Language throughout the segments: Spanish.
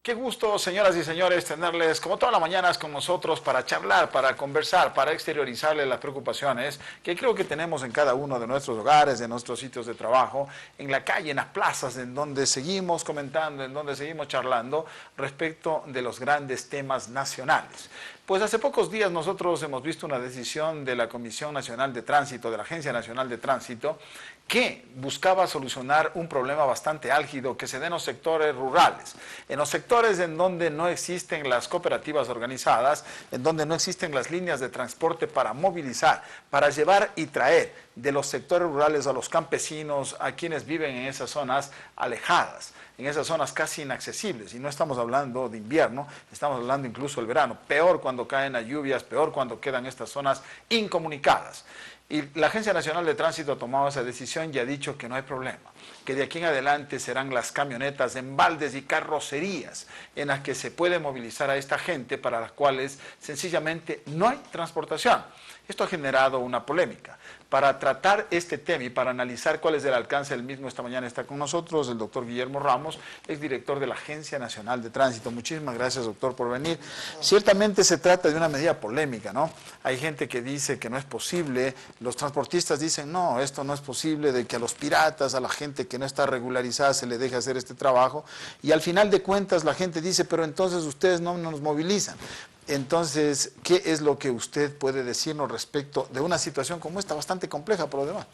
Qué gusto, señoras y señores, tenerles como todas las mañanas con nosotros para charlar, para conversar, para exteriorizarles las preocupaciones que creo que tenemos en cada uno de nuestros hogares, de nuestros sitios de trabajo, en la calle, en las plazas, en donde seguimos comentando, en donde seguimos charlando respecto de los grandes temas nacionales. Pues hace pocos días nosotros hemos visto una decisión de la Comisión Nacional de Tránsito, de la Agencia Nacional de Tránsito, que buscaba solucionar un problema bastante álgido que se da en los sectores rurales, en los sectores en donde no existen las cooperativas organizadas, en donde no existen las líneas de transporte para movilizar, para llevar y traer de los sectores rurales a los campesinos, a quienes viven en esas zonas alejadas, en esas zonas casi inaccesibles. Y no estamos hablando de invierno, estamos hablando incluso del verano. Peor cuando caen las lluvias, peor cuando quedan estas zonas incomunicadas. Y la Agencia Nacional de Tránsito ha tomado esa decisión y ha dicho que no hay problema, que de aquí en adelante serán las camionetas en baldes y carrocerías en las que se puede movilizar a esta gente para las cuales sencillamente no hay transportación. Esto ha generado una polémica. Para tratar este tema y para analizar cuál es el alcance del mismo, esta mañana está con nosotros el doctor Guillermo Ramos, exdirector de la Agencia Nacional de Tránsito. Muchísimas gracias, doctor, por venir. Ciertamente se trata de una medida polémica, ¿no? Hay gente que dice que no es posible, los transportistas dicen, no, esto no es posible, de que a los piratas, a la gente que no está regularizada se le deje hacer este trabajo, y al final de cuentas la gente dice, pero entonces ustedes no nos movilizan. Entonces, ¿qué es lo que usted puede decirnos respecto de una situación como esta, bastante compleja por lo demás?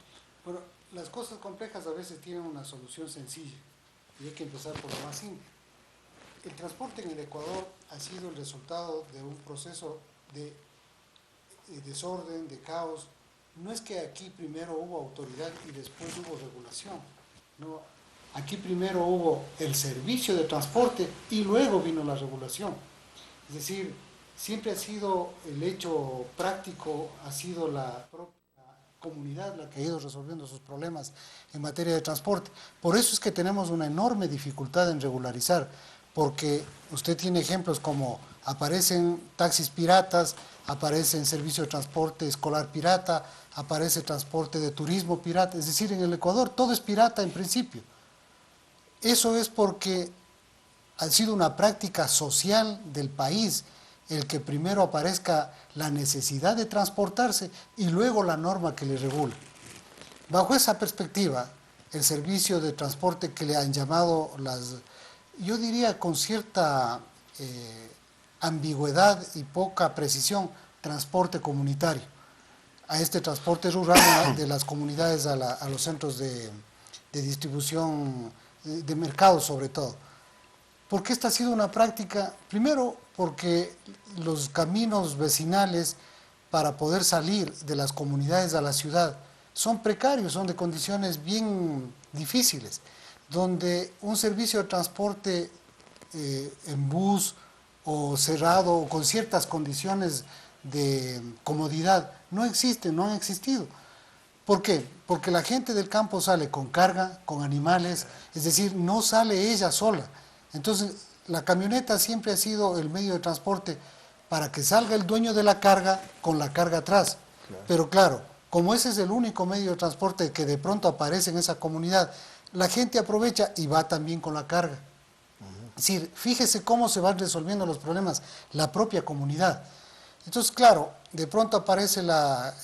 Bueno, las cosas complejas a veces tienen una solución sencilla y hay que empezar por lo más simple. El transporte en el Ecuador ha sido el resultado de un proceso de desorden, de caos. No es que aquí primero hubo autoridad y después hubo regulación. No, aquí primero hubo el servicio de transporte y luego vino la regulación. Es decir, siempre ha sido el hecho práctico, ha sido la propia comunidad la que ha ido resolviendo sus problemas en materia de transporte. Por eso es que tenemos una enorme dificultad en regularizar, porque usted tiene ejemplos como aparecen taxis piratas, aparecen servicio de transporte escolar pirata, aparece transporte de turismo pirata, es decir, en el Ecuador todo es pirata en principio. Eso es porque ha sido una práctica social del país el que primero aparezca la necesidad de transportarse y luego la norma que le regula. Bajo esa perspectiva, el servicio de transporte que le han llamado yo diría con cierta ambigüedad y poca precisión, transporte comunitario, a este transporte rural de las comunidades a los centros de distribución de mercado sobre todo. Porque esta ha sido una práctica, primero porque los caminos vecinales para poder salir de las comunidades a la ciudad son precarios, son de condiciones bien difíciles, donde un servicio de transporte en bus o cerrado o con ciertas condiciones de comodidad no existen, no han existido. ¿Por qué? Porque la gente del campo sale con carga, con animales, es decir, no sale ella sola. Entonces, la camioneta siempre ha sido el medio de transporte para que salga el dueño de la carga con la carga atrás. Claro. Pero claro, como ese es el único medio de transporte que de pronto aparece en esa comunidad, la gente aprovecha y va también con la carga. Es decir, fíjese cómo se van resolviendo los problemas la propia comunidad. Entonces, claro, de pronto aparece la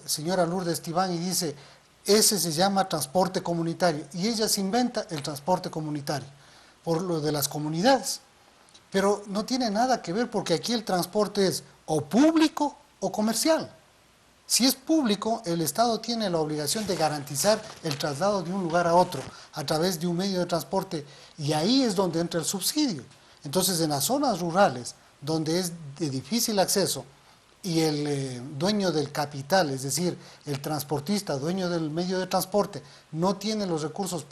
señora Lourdes Tibán y dice, ese se llama transporte comunitario, y ella se inventa el transporte comunitario por lo de las comunidades, pero no tiene nada que ver porque aquí el transporte es o público o comercial. Si es público, el Estado tiene la obligación de garantizar el traslado de un lugar a otro a través de un medio de transporte, y ahí es donde entra el subsidio. Entonces, en las zonas rurales, donde es de difícil acceso, y el dueño del capital, es decir, el transportista, dueño del medio de transporte, no tiene los recursos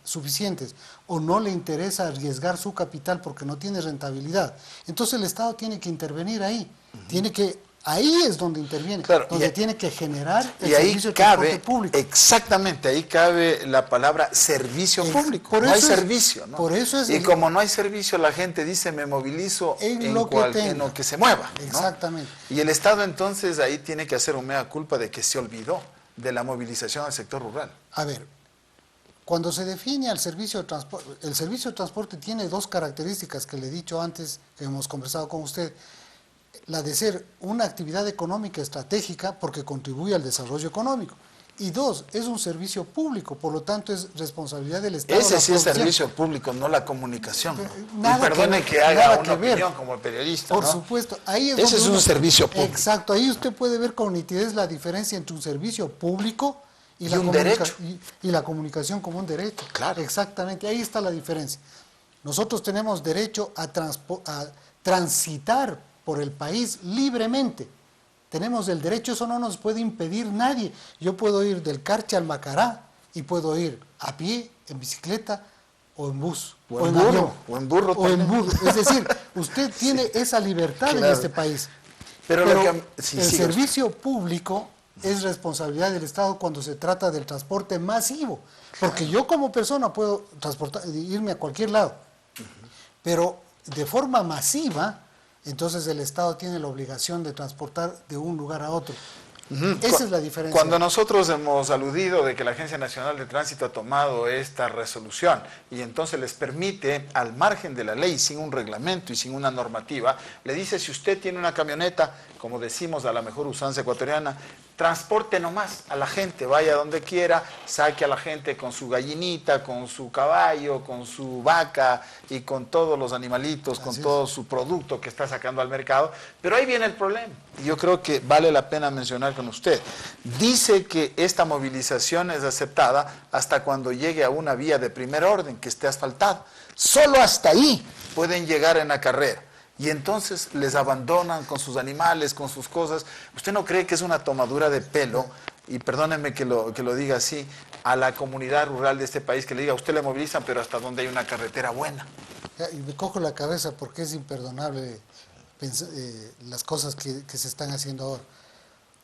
suficientes o no le interesa arriesgar su capital porque no tiene rentabilidad, entonces el Estado tiene que intervenir ahí, ahí es donde interviene, claro, donde tiene que generar el servicio de transporte público. Exactamente, ahí cabe la palabra servicio público. No hay servicio, ¿no? Por eso es, y como no hay servicio, la gente dice, me movilizo en lo que se mueva, ¿no? Exactamente. Y el Estado entonces ahí tiene que hacer un mea culpa de que se olvidó de la movilización al sector rural. A ver, Cuando se define al servicio de transporte, el servicio de transporte tiene dos características que le he dicho antes, que hemos conversado con usted. La de ser una actividad económica estratégica porque contribuye al desarrollo económico. Y dos, es un servicio público, por lo tanto es responsabilidad del Estado. Ese sí es servicio público, no la comunicación. Nada y perdone que haga una opinión como periodista, por ¿no? supuesto. Ahí es ese es un servicio público. Exacto, ahí usted puede ver con nitidez la diferencia entre un servicio público y un derecho. Y la comunicación como un derecho. Claro. Exactamente, ahí está la diferencia. Nosotros tenemos derecho a transitar por el país libremente. Tenemos el derecho, eso no nos puede impedir nadie. Yo puedo ir del Carchi al Macará y puedo ir a pie, en bicicleta o en bus. O en burro. Avión, o en burro también. O en burro. Es decir, usted tiene esa libertad en este país. Pero el servicio público es responsabilidad del Estado cuando se trata del transporte masivo. Porque yo como persona puedo irme a cualquier lado. Pero de forma masiva, entonces el Estado tiene la obligación de transportar de un lugar a otro. Esa es la diferencia. Cuando nosotros hemos aludido de que la Agencia Nacional de Tránsito ha tomado esta resolución y entonces les permite, al margen de la ley, sin un reglamento y sin una normativa, le dice, si usted tiene una camioneta, como decimos a la mejor usanza ecuatoriana, transporte nomás a la gente, vaya donde quiera, saque a la gente con su gallinita, con su caballo, con su vaca y con todos los animalitos, con todo su producto que está sacando al mercado. Pero ahí viene el problema, y yo creo que vale la pena mencionar con usted. Dice que esta movilización es aceptada hasta cuando llegue a una vía de primer orden que esté asfaltada. Solo hasta ahí pueden llegar en la carrera. Y entonces les abandonan con sus animales, con sus cosas. ¿Usted no cree que es una tomadura de pelo, y perdónenme que lo diga así, a la comunidad rural de este país, que le diga, a usted le movilizan, pero hasta donde hay una carretera buena? Y me cojo la cabeza porque es imperdonable las cosas que se están haciendo ahora.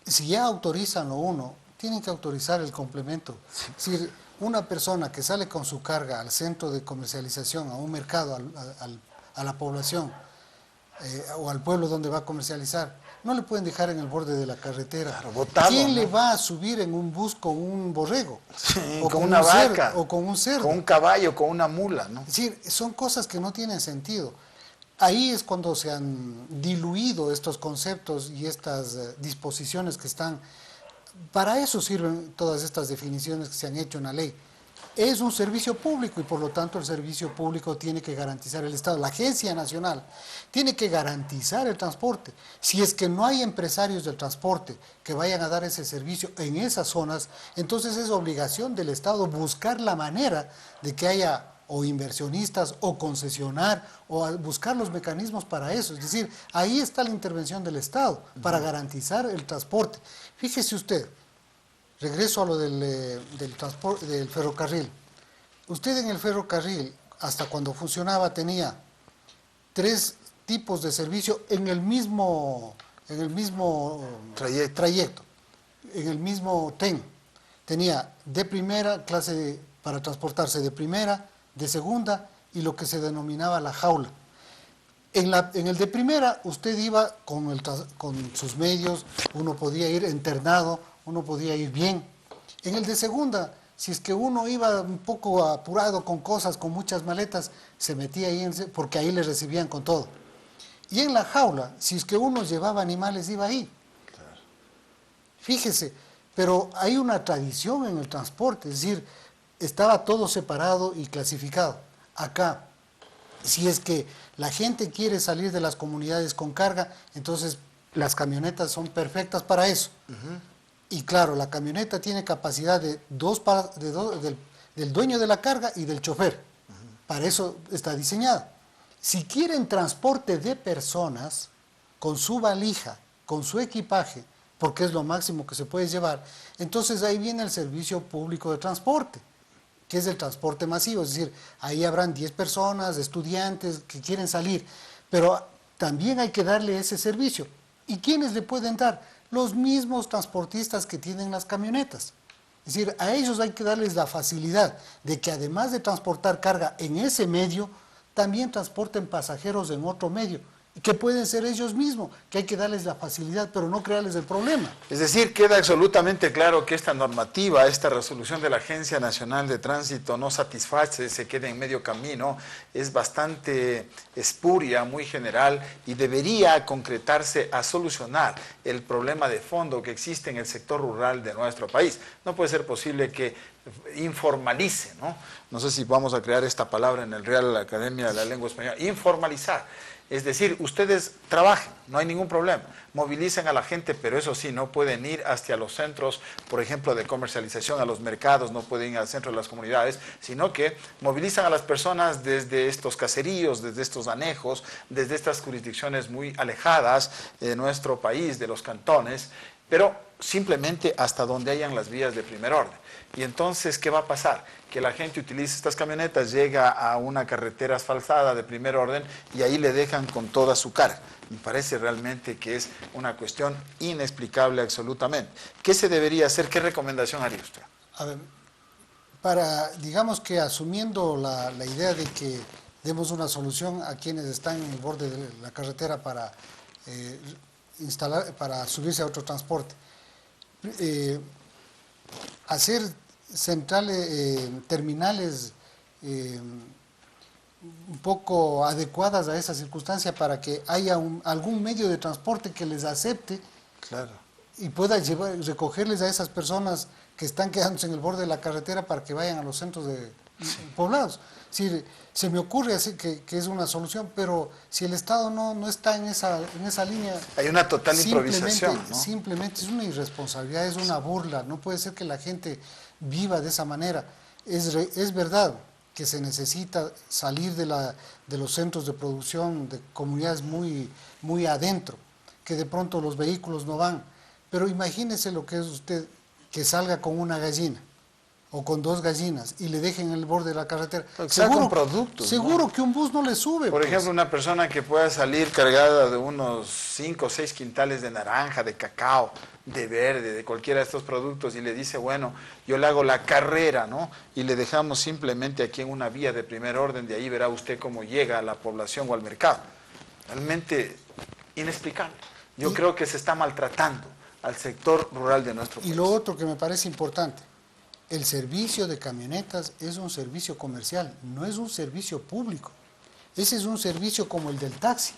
Si ya autorizan lo uno, tienen que autorizar el complemento. Es decir, una persona que sale con su carga al centro de comercialización, a un mercado, a la población, o al pueblo donde va a comercializar, no le pueden dejar en el borde de la carretera. Claro, botado, ¿Quién ¿no? le va a subir en un bus con un borrego? Sí, o con una vaca, o con un cerdo. Con un caballo, con una mula, ¿no? Es decir, son cosas que no tienen sentido. Ahí es cuando se han diluido estos conceptos y estas disposiciones que están. Para eso sirven todas estas definiciones que se han hecho en la ley. Es un servicio público y por lo tanto el servicio público tiene que garantizar el Estado. La Agencia Nacional tiene que garantizar el transporte. Si es que no hay empresarios del transporte que vayan a dar ese servicio en esas zonas, entonces es obligación del Estado buscar la manera de que haya o inversionistas o concesionar o buscar los mecanismos para eso. Es decir, ahí está la intervención del Estado para garantizar el transporte. Fíjese usted. Regreso a lo del transporte, del ferrocarril. Usted en el ferrocarril, hasta cuando funcionaba, tenía 3 tipos de servicio en el mismo trayecto, en el mismo tren. Tenía de primera, para transportarse de primera, de segunda y lo que se denominaba la jaula. En el de primera, usted iba con sus medios, uno podía ir internado, uno podía ir bien. En el de segunda, si es que uno iba un poco apurado con cosas, con muchas maletas, se metía ahí, porque ahí le recibían con todo. Y en la jaula, si es que uno llevaba animales, iba ahí. Claro. Fíjese, pero hay una tradición en el transporte, es decir, estaba todo separado y clasificado. Acá, si es que la gente quiere salir de las comunidades con carga, entonces las camionetas son perfectas para eso. Y claro, la camioneta tiene capacidad del dueño de la carga y del chofer. Para eso está diseñada. Si quieren transporte de personas, con su valija, con su equipaje, porque es lo máximo que se puede llevar, entonces ahí viene el servicio público de transporte, que es el transporte masivo. Es decir, ahí habrán 10 personas, estudiantes que quieren salir, pero también hay que darle ese servicio. ¿Y quiénes le pueden dar? Los mismos transportistas que tienen las camionetas. Es decir, a ellos hay que darles la facilidad de que además de transportar carga en ese medio, también transporten pasajeros en otro medio. que pueden ser ellos mismos, que hay que darles la facilidad, pero no crearles el problema. Es decir, queda absolutamente claro que esta normativa, esta resolución de la Agencia Nacional de Tránsito no satisface, se queda en medio camino, es bastante espuria, muy general y debería concretarse a solucionar el problema de fondo que existe en el sector rural de nuestro país. No puede ser posible que informalice, ¿no? No sé si vamos a crear esta palabra en el Real Academia de la Lengua Española, informalizar. Es decir, ustedes trabajen, no hay ningún problema, movilicen a la gente, pero eso sí, no pueden ir hacia los centros, por ejemplo, de comercialización, a los mercados, no pueden ir al centro de las comunidades, sino que movilizan a las personas desde estos caseríos, desde estos anejos, desde estas jurisdicciones muy alejadas de nuestro país, de los cantones, pero simplemente hasta donde hayan las vías de primer orden. Y entonces, ¿qué va a pasar? Que la gente utiliza estas camionetas, llega a una carretera asfaltada de primer orden y ahí le dejan con toda su carga. Me parece realmente que es una cuestión inexplicable absolutamente. ¿Qué se debería hacer? ¿Qué recomendación haría usted? A ver, digamos que asumiendo la idea de que demos una solución a quienes están en el borde de la carretera para subirse a otro transporte, hacer centrales, terminales un poco adecuadas a esa circunstancia para que haya algún medio de transporte que les acepte, claro, y pueda recogerles a esas personas que están quedándose en el borde de la carretera para que vayan a los centros poblados. Sí, se me ocurre así que es una solución, pero si el Estado no está en esa línea... Hay una total improvisación, ¿no? Simplemente es una irresponsabilidad, es una burla. No puede ser que la gente viva de esa manera. Es verdad que se necesita salir de los centros de producción, de comunidades muy adentro, que de pronto los vehículos no van. Pero imagínese lo que es usted, que salga con una gallina o con 2 gallinas y le dejen en el borde de la carretera. Seguro, productos, seguro, ¿no? Que un bus no le sube. Por ejemplo, una persona que pueda salir cargada de unos 5 o 6 quintales de naranja, de cacao, de verde, de cualquiera de estos productos, y le dice, bueno, yo le hago la carrera, ¿no? Y le dejamos simplemente aquí en una vía de primer orden, de ahí verá usted cómo llega a la población o al mercado. Realmente inexplicable. Yo creo que se está maltratando al sector rural de nuestro país. Y lo otro que me parece importante, el servicio de camionetas es un servicio comercial, no es un servicio público. Ese es un servicio como el del taxi,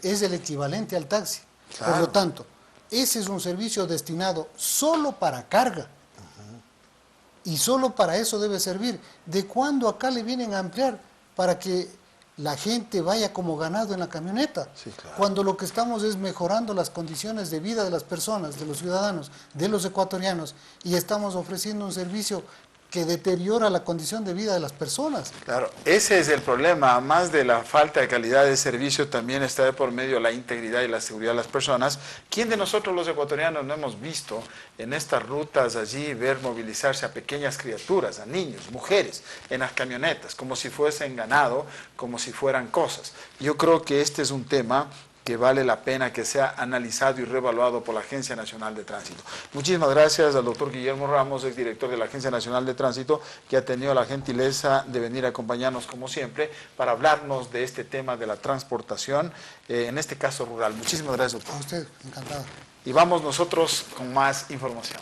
es el equivalente al taxi. Claro. Por lo tanto, ese es un servicio destinado solo para carga. Y solo para eso debe servir. ¿De cuándo acá le vienen a ampliar para que la gente vaya como ganado en la camioneta? Sí, claro. Cuando lo que estamos es mejorando las condiciones de vida de las personas, de los ciudadanos, de los ecuatorianos, y estamos ofreciendo un servicio que deteriora la condición de vida de las personas. Claro, ese es el problema. Más de la falta de calidad de servicio, también está de por medio la integridad y la seguridad de las personas. ¿Quién de nosotros los ecuatorianos no hemos visto en estas rutas allí ver movilizarse a pequeñas criaturas, a niños, mujeres, en las camionetas, como si fuesen ganado, como si fueran cosas? Yo creo que este es un tema que vale la pena que sea analizado y reevaluado por la Agencia Nacional de Tránsito. Muchísimas gracias al doctor Guillermo Ramos, exdirector de la Agencia Nacional de Tránsito, que ha tenido la gentileza de venir a acompañarnos como siempre para hablarnos de este tema de la transportación, en este caso rural. Muchísimas gracias, doctor. A usted, encantado. Y vamos nosotros con más información.